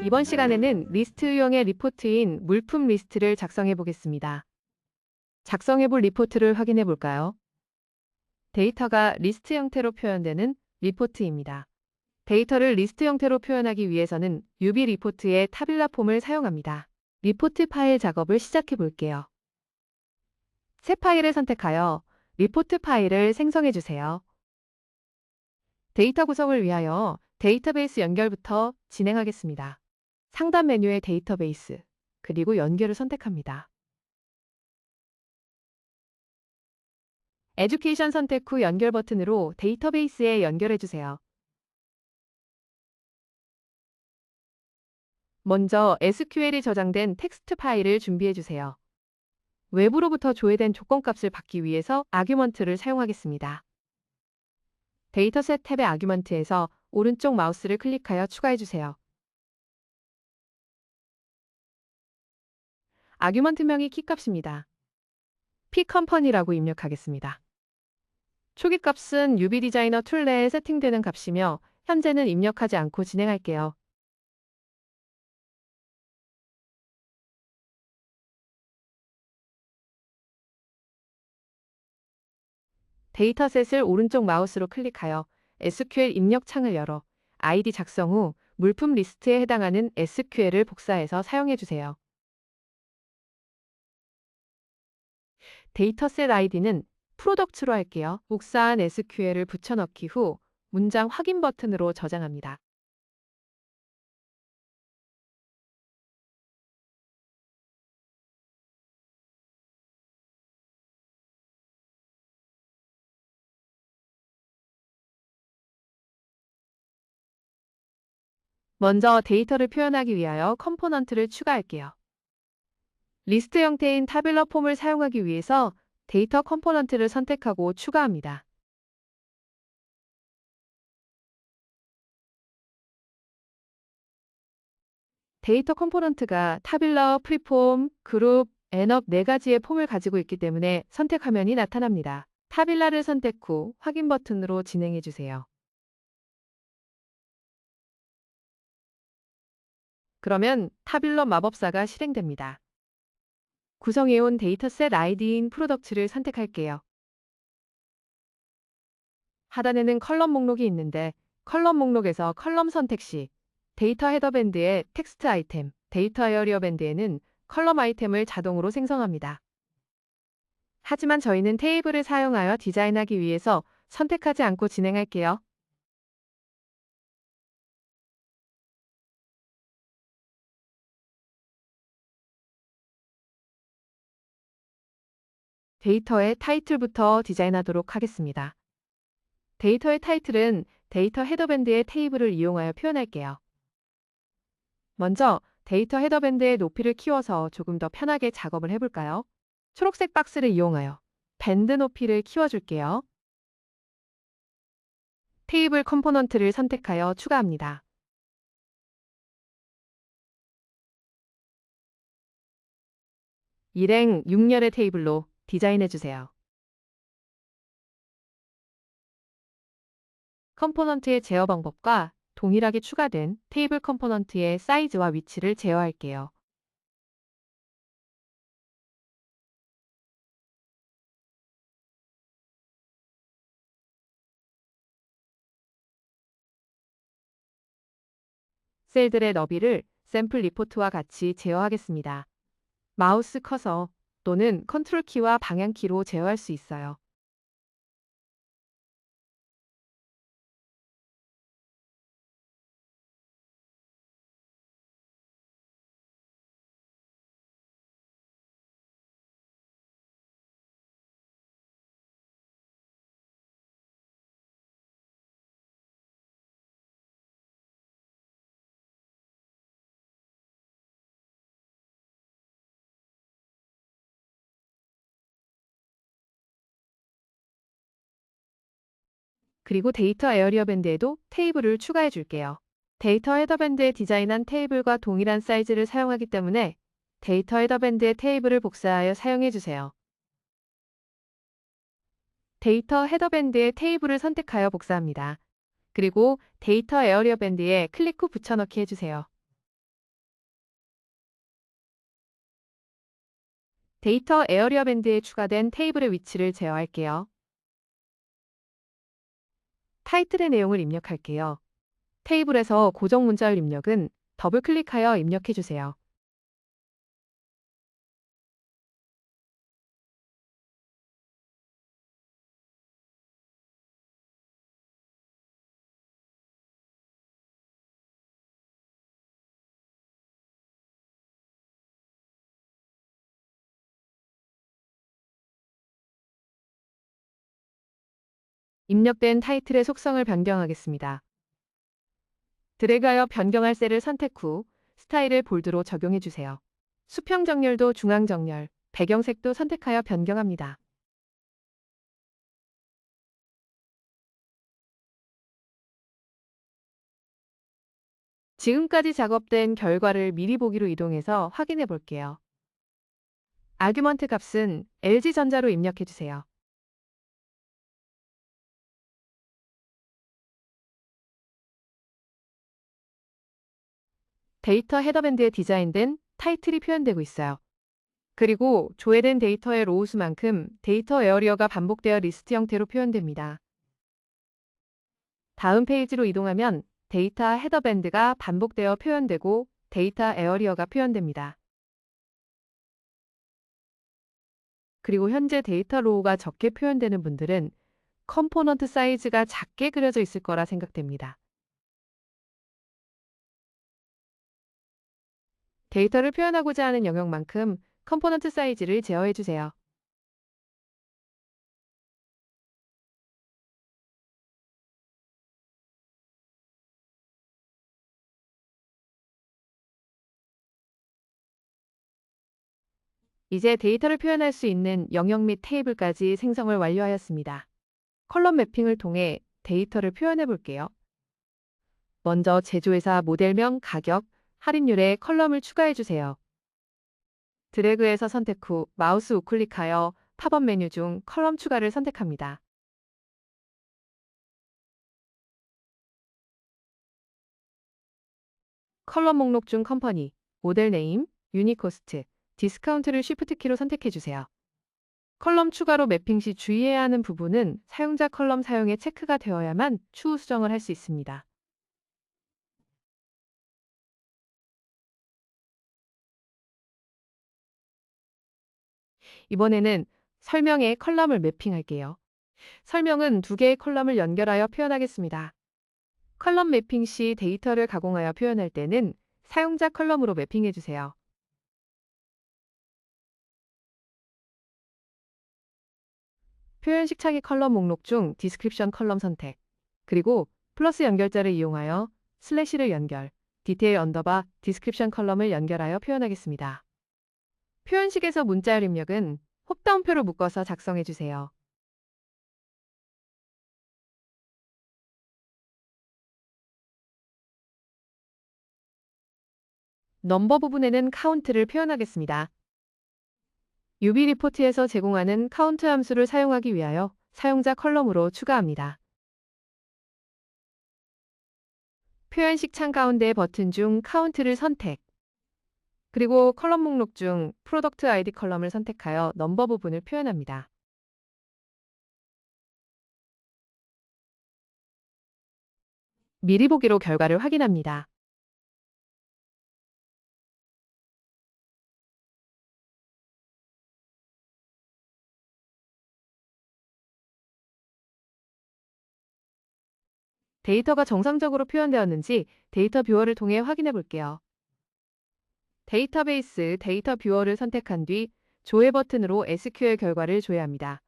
이번 시간에는 리스트유형의 리포트인 물품 리스트를 작성해 보겠습니다. 작성해 볼 리포트를 확인해 볼까요? 데이터가 리스트 형태로 표현되는 리포트입니다. 데이터를 리스트 형태로 표현하기 위해서는 UB 리포트의 타빌라 폼을 사용합니다. 리포트 파일 작업을 시작해 볼게요. 새 파일을 선택하여 리포트 파일을 생성해 주세요. 데이터 구성을 위하여 데이터베이스 연결부터 진행하겠습니다. 상단 메뉴의 데이터베이스, 그리고 연결을 선택합니다. 에듀케이션 선택 후 연결 버튼으로 데이터베이스에 연결해 주세요. 먼저 SQL이 저장된 텍스트 파일을 준비해 주세요. 외부로부터 조회된 조건값을 받기 위해서 아규먼트를 사용하겠습니다. 데이터셋 탭의 아규먼트에서 오른쪽 마우스를 클릭하여 추가해 주세요. 아규먼트명이 키값입니다. pCompany라고 입력하겠습니다. 초기 값은 UB 디자이너 툴 내에 세팅되는 값이며 현재는 입력하지 않고 진행할게요. 데이터셋을 오른쪽 마우스로 클릭하여 SQL 입력 창을 열어 아이디 작성 후 물품 리스트에 해당하는 SQL을 복사해서 사용해 주세요. 데이터셋 아이디는 프로덕트로 할게요. 복사한 SQL을 붙여넣기 후 문장 확인 버튼으로 저장합니다. 먼저 데이터를 표현하기 위하여 컴포넌트를 추가할게요. 리스트 형태인 타빌러 폼을 사용하기 위해서 데이터 컴포넌트를 선택하고 추가합니다. 데이터 컴포넌트가 타빌러, 프리폼, 그룹, 앤업 4가지의 폼을 가지고 있기 때문에 선택 화면이 나타납니다. 타빌라를 선택 후 확인 버튼으로 진행해 주세요. 그러면 타빌러 마법사가 실행됩니다. 구성해온 데이터셋 아이디인 프로덕트를 선택할게요. 하단에는 컬럼 목록이 있는데 컬럼 목록에서 컬럼 선택 시 데이터 헤더 밴드에 텍스트 아이템, 데이터 에어리어 밴드에는 컬럼 아이템을 자동으로 생성합니다. 하지만 저희는 테이블을 사용하여 디자인하기 위해서 선택하지 않고 진행할게요. 데이터의 타이틀부터 디자인하도록 하겠습니다. 데이터의 타이틀은 데이터 헤더밴드의 테이블을 이용하여 표현할게요. 먼저 데이터 헤더밴드의 높이를 키워서 조금 더 편하게 작업을 해볼까요? 초록색 박스를 이용하여 밴드 높이를 키워줄게요. 테이블 컴포넌트를 선택하여 추가합니다. 일행 6열의 테이블로 디자인해주세요. 컴포넌트의 제어 방법과 동일하게 추가된 테이블 컴포넌트의 사이즈와 위치를 제어할게요. 셀들의 너비를 샘플 리포트와 같이 제어하겠습니다. 마우스 커서 또는 컨트롤 키와 방향 키로 제어할 수 있어요. 그리고 데이터 에어리어 밴드에도 테이블을 추가해 줄게요. 데이터 헤더밴드에 디자인한 테이블과 동일한 사이즈를 사용하기 때문에 데이터 헤더밴드의 테이블을 복사하여 사용해 주세요. 데이터 헤더밴드의 테이블을 선택하여 복사합니다. 그리고 데이터 에어리어 밴드에 클릭 후 붙여넣기 해주세요. 데이터 에어리어 밴드에 추가된 테이블의 위치를 제어할게요. 타이틀의 내용을 입력할게요. 테이블에서 고정 문자열 입력은 더블 클릭하여 입력해주세요. 입력된 타이틀의 속성을 변경하겠습니다. 드래그하여 변경할 셀을 선택 후 스타일을 볼드로 적용해주세요. 수평 정렬도 중앙 정렬, 배경색도 선택하여 변경합니다. 지금까지 작업된 결과를 미리 보기로 이동해서 확인해 볼게요. 아규먼트 값은 LG전자로 입력해주세요. 데이터 헤더밴드에 디자인된 타이틀이 표현되고 있어요. 그리고 조회된 데이터의 로우 수만큼 데이터 에어리어가 반복되어 리스트 형태로 표현됩니다. 다음 페이지로 이동하면 데이터 헤더밴드가 반복되어 표현되고 데이터 에어리어가 표현됩니다. 그리고 현재 데이터 로우가 적게 표현되는 분들은 컴포넌트 사이즈가 작게 그려져 있을 거라 생각됩니다. 데이터를 표현하고자 하는 영역만큼 컴포넌트 사이즈를 제어해 주세요. 이제 데이터를 표현할 수 있는 영역 및 테이블까지 생성을 완료하였습니다. 컬럼 매핑을 통해 데이터를 표현해 볼게요. 먼저 제조회사 모델명, 가격, 할인율에 컬럼을 추가해 주세요. 드래그해서 선택 후 마우스 우클릭하여 팝업 메뉴 중 컬럼 추가를 선택합니다. 컬럼 목록 중 컴퍼니, 모델 네임, 유닛 코스트, 디스카운트를 쉬프트 키로 선택해 주세요. 컬럼 추가로 매핑 시 주의해야 하는 부분은 사용자 컬럼 사용에 체크가 되어야만 추후 수정을 할 수 있습니다. 이번에는 설명에 컬럼을 매핑할게요. 설명은 두 개의 컬럼을 연결하여 표현하겠습니다. 컬럼 매핑 시 데이터를 가공하여 표현할 때는 사용자 컬럼으로 매핑해 주세요. 표현식 창의 컬럼 목록 중 디스크립션 컬럼 선택, 그리고 플러스 연결자를 이용하여 슬래시를 연결, 디테일 언더바 디스크립션 컬럼을 연결하여 표현하겠습니다. 표현식에서 문자열 입력은 홉다운표로 묶어서 작성해 주세요. 넘버 부분에는 카운트를 표현하겠습니다. UB 리포트에서 제공하는 카운트 함수를 사용하기 위하여 사용자 컬럼으로 추가합니다. 표현식 창 가운데 버튼 중 카운트를 선택, 그리고 컬럼 목록 중 프로덕트 아이디 컬럼을 선택하여 넘버 부분을 표현합니다. 미리 보기로 결과를 확인합니다. 데이터가 정상적으로 표현되었는지 데이터 뷰어를 통해 확인해 볼게요. 데이터베이스 데이터 뷰어를 선택한 뒤 조회 버튼으로 SQL 결과를 조회합니다.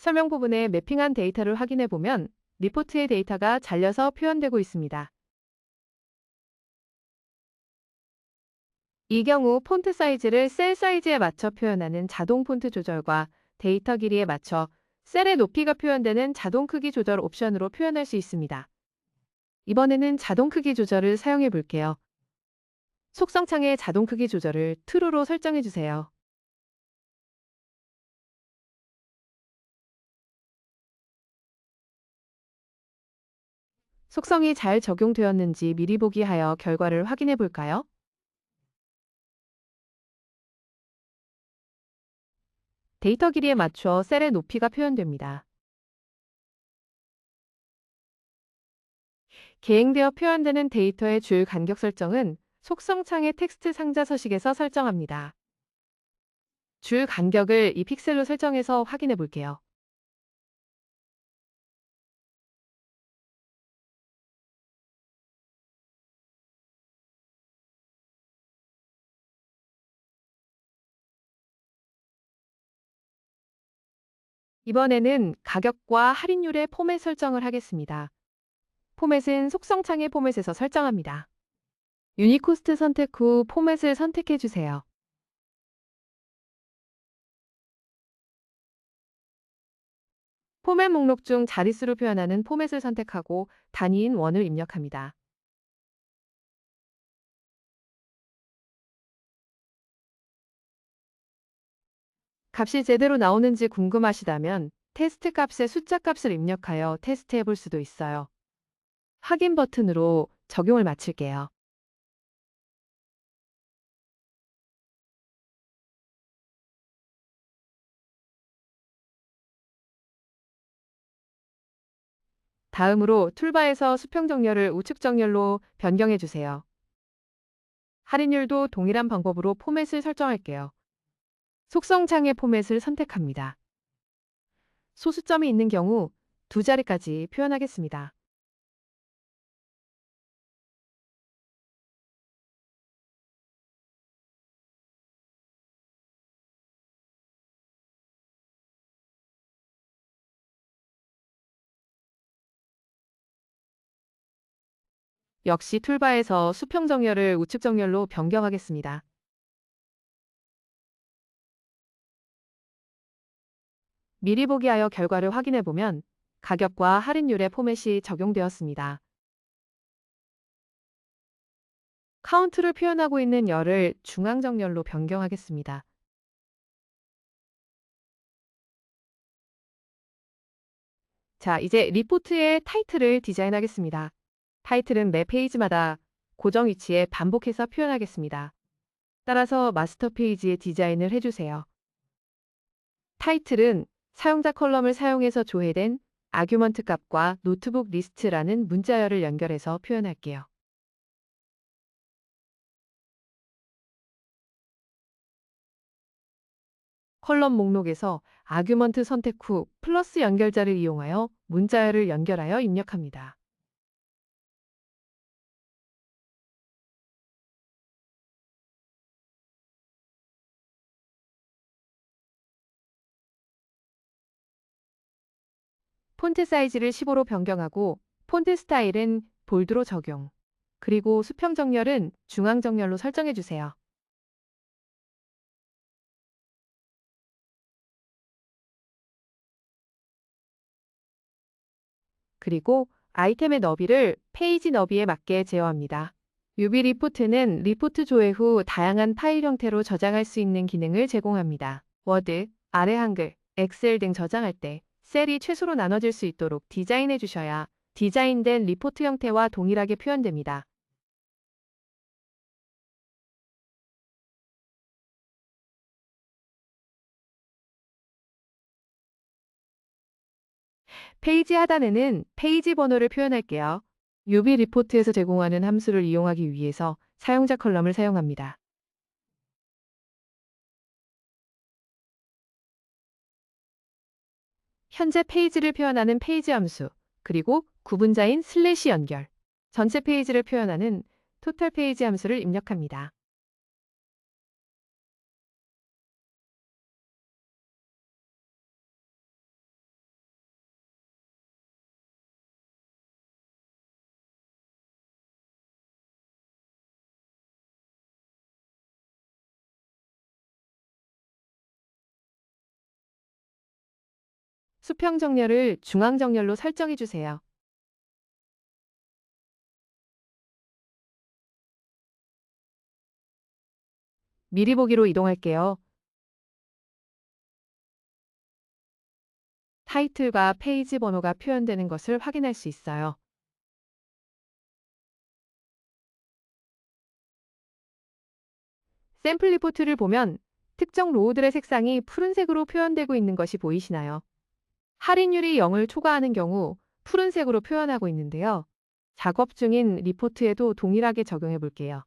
설명 부분에 매핑한 데이터를 확인해 보면 리포트의 데이터가 잘려서 표현되고 있습니다. 이 경우 폰트 사이즈를 셀 사이즈에 맞춰 표현하는 자동 폰트 조절과 데이터 길이에 맞춰 셀의 높이가 표현되는 자동 크기 조절 옵션으로 표현할 수 있습니다. 이번에는 자동 크기 조절을 사용해 볼게요. 속성창의 자동 크기 조절을 true로 설정해 주세요. 속성이 잘 적용되었는지 미리 보기 하여 결과를 확인해 볼까요? 데이터 길이에 맞춰 셀의 높이가 표현됩니다. 계행되어 표현되는 데이터의 줄 간격 설정은 속성창의 텍스트 상자 서식에서 설정합니다. 줄 간격을 이 픽셀로 설정해서 확인해 볼게요. 이번에는 가격과 할인율의 포맷 설정을 하겠습니다. 포맷은 속성창의 포맷에서 설정합니다. 유니코스트 선택 후 포맷을 선택해 주세요. 포맷 목록 중 자릿수로 표현하는 포맷을 선택하고 단위인 원을 입력합니다. 값이 제대로 나오는지 궁금하시다면 테스트 값의 숫자 값을 입력하여 테스트해 볼 수도 있어요. 확인 버튼으로 적용을 마칠게요. 다음으로 툴바에서 수평 정렬을 우측 정렬로 변경해 주세요. 할인율도 동일한 방법으로 포맷을 설정할게요. 속성창의 포맷을 선택합니다. 소수점이 있는 경우 두 자리까지 표현하겠습니다. 역시 툴바에서 수평 정렬을 우측 정렬로 변경하겠습니다. 미리 보기 하여 결과를 확인해 보면 가격과 할인율의 포맷이 적용되었습니다. 카운트를 표현하고 있는 열을 중앙 정렬로 변경하겠습니다. 자, 이제 리포트의 타이틀을 디자인하겠습니다. 타이틀은 매 페이지마다 고정 위치에 반복해서 표현하겠습니다. 따라서 마스터 페이지의 디자인을 해주세요. 타이틀은 사용자 컬럼을 사용해서 조회된 아규먼트 값과 노트북 리스트라는 문자열을 연결해서 표현할게요. 컬럼 목록에서 아규먼트 선택 후 플러스 연결자를 이용하여 문자열을 연결하여 입력합니다. 폰트 사이즈를 15로 변경하고 폰트 스타일은 볼드로 적용. 그리고 수평 정렬은 중앙 정렬로 설정해 주세요. 그리고 아이템의 너비를 페이지 너비에 맞게 제어합니다. UV 리포트는 리포트 조회 후 다양한 파일 형태로 저장할 수 있는 기능을 제공합니다. 워드, 아래 한글, 엑셀 등 저장할 때 셀이 최소로 나눠질 수 있도록 디자인해 주셔야 디자인된 리포트 형태와 동일하게 표현됩니다. 페이지 하단에는 페이지 번호를 표현할게요. UV 리포트에서 제공하는 함수를 이용하기 위해서 사용자 컬럼을 사용합니다. 현재 페이지를 표현하는 페이지 함수, 그리고 구분자인 슬래시 연결, 전체 페이지를 표현하는 토탈 페이지 함수를 입력합니다. 수평 정렬을 중앙 정렬로 설정해 주세요. 미리 보기로 이동할게요. 타이틀과 페이지 번호가 표현되는 것을 확인할 수 있어요. 샘플 리포트를 보면 특정 로우들의 색상이 푸른색으로 표현되고 있는 것이 보이시나요? 할인율이 0을 초과하는 경우 푸른색으로 표현하고 있는데요. 작업 중인 리포트에도 동일하게 적용해 볼게요.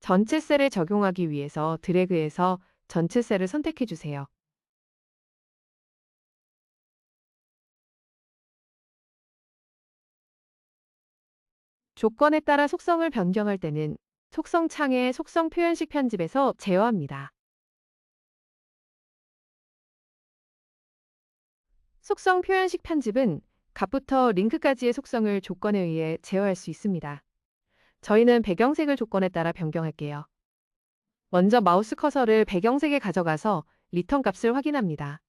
전체 셀에 적용하기 위해서 드래그해서 전체 셀을 선택해 주세요. 조건에 따라 속성을 변경할 때는 속성 창의 속성 표현식 편집에서 제어합니다. 속성 표현식 편집은 값부터 링크까지의 속성을 조건에 의해 제어할 수 있습니다. 저희는 배경색을 조건에 따라 변경할게요. 먼저 마우스 커서를 배경색에 가져가서 리턴 값을 확인합니다.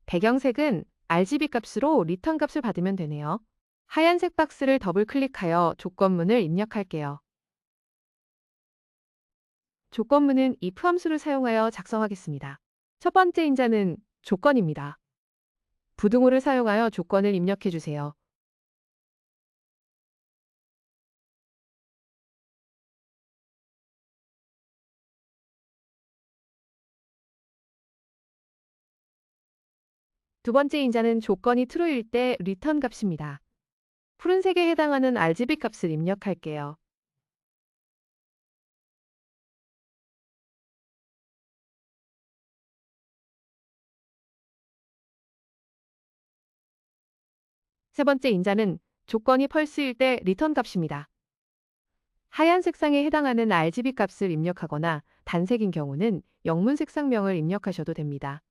배경색은 RGB 값으로 리턴 값을 받으면 되네요. 하얀색 박스를 더블 클릭하여 조건문을 입력할게요. 조건문은 if 함수를 사용하여 작성하겠습니다. 첫 번째 인자는 조건입니다. 부등호를 사용하여 조건을 입력해 주세요. 두 번째 인자는 조건이 true일 때 리턴 값입니다. 푸른색에 해당하는 RGB 값을 입력할게요. 세 번째 인자는 조건이 펄스일 때 리턴 값입니다. 하얀 색상에 해당하는 RGB 값을 입력하거나 단색인 경우는 영문 색상명을 입력하셔도 됩니다.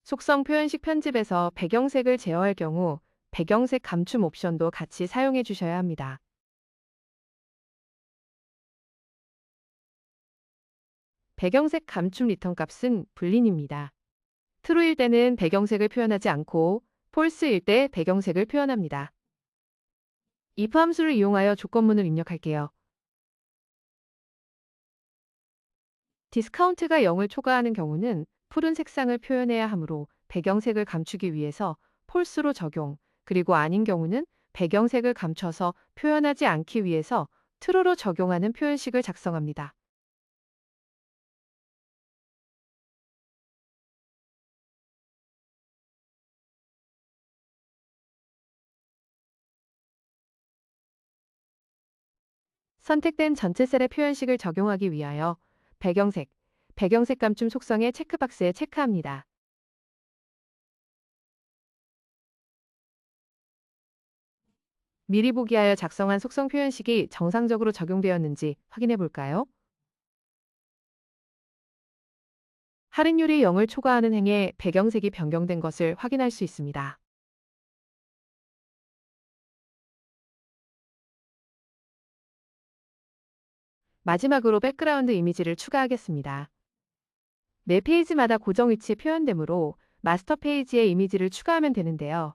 속성 표현식 편집에서 배경색을 제어할 경우 배경색 감춤 옵션도 같이 사용해 주셔야 합니다. 배경색 감춤 리턴 값은 불린입니다. true일 때는 배경색을 표현하지 않고 false일 때 배경색을 표현합니다. if 함수를 이용하여 조건문을 입력할게요. 디스카운트가 0을 초과하는 경우는 푸른 색상을 표현해야 하므로 배경색을 감추기 위해서 false로 적용, 그리고 아닌 경우는 배경색을 감춰서 표현하지 않기 위해서 true로 적용하는 표현식을 작성합니다. 선택된 전체 셀의 표현식을 적용하기 위하여 배경색 감춤 속성의 체크박스에 체크합니다. 미리 보기하여 작성한 속성 표현식이 정상적으로 적용되었는지 확인해 볼까요? 할인율이 0을 초과하는 행에 배경색이 변경된 것을 확인할 수 있습니다. 마지막으로 백그라운드 이미지를 추가하겠습니다. 매 페이지마다 고정 위치에 표현되므로 마스터 페이지에 이미지를 추가하면 되는데요.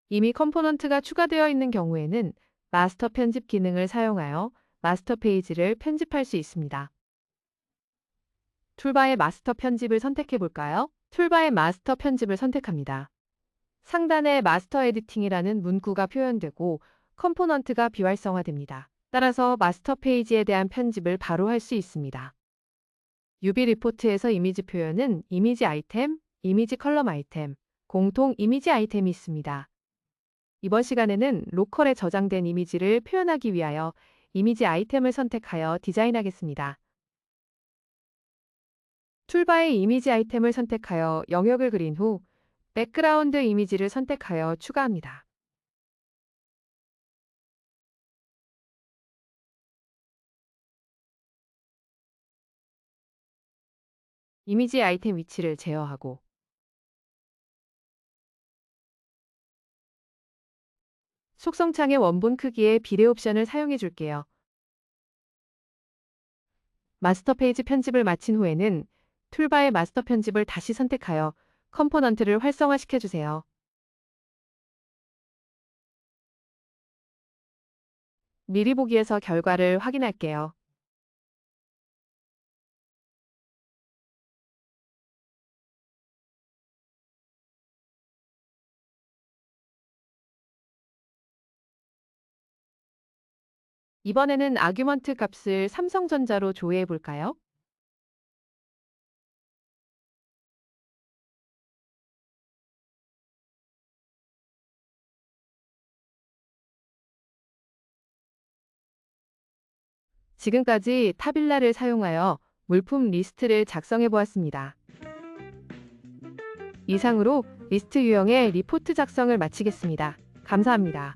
이미 컴포넌트가 추가되어 있는 경우에는 마스터 편집 기능을 사용하여 마스터 페이지를 편집할 수 있습니다. 툴바의 마스터 편집을 선택해 볼까요? 툴바의 마스터 편집을 선택합니다. 상단에 마스터 에디팅이라는 문구가 표현되고 컴포넌트가 비활성화됩니다. 따라서 마스터 페이지에 대한 편집을 바로 할 수 있습니다. UV 리포트에서 이미지 표현은 이미지 아이템, 이미지 컬럼 아이템, 공통 이미지 아이템이 있습니다. 이번 시간에는 로컬에 저장된 이미지를 표현하기 위하여 이미지 아이템을 선택하여 디자인하겠습니다. 툴바의 이미지 아이템을 선택하여 영역을 그린 후 백그라운드 이미지를 선택하여 추가합니다. 이미지 아이템 위치를 제어하고 속성창의 원본 크기의 비례 옵션을 사용해 줄게요. 마스터 페이지 편집을 마친 후에는 툴바의 마스터 편집을 다시 선택하여 컴포넌트를 활성화시켜 주세요. 미리 보기에서 결과를 확인할게요. 이번에는 아규먼트 값을 삼성전자로 조회해 볼까요? 지금까지 타빌라를 사용하여 물품 리스트를 작성해 보았습니다. 이상으로 리스트 유형의 리포트 작성을 마치겠습니다. 감사합니다.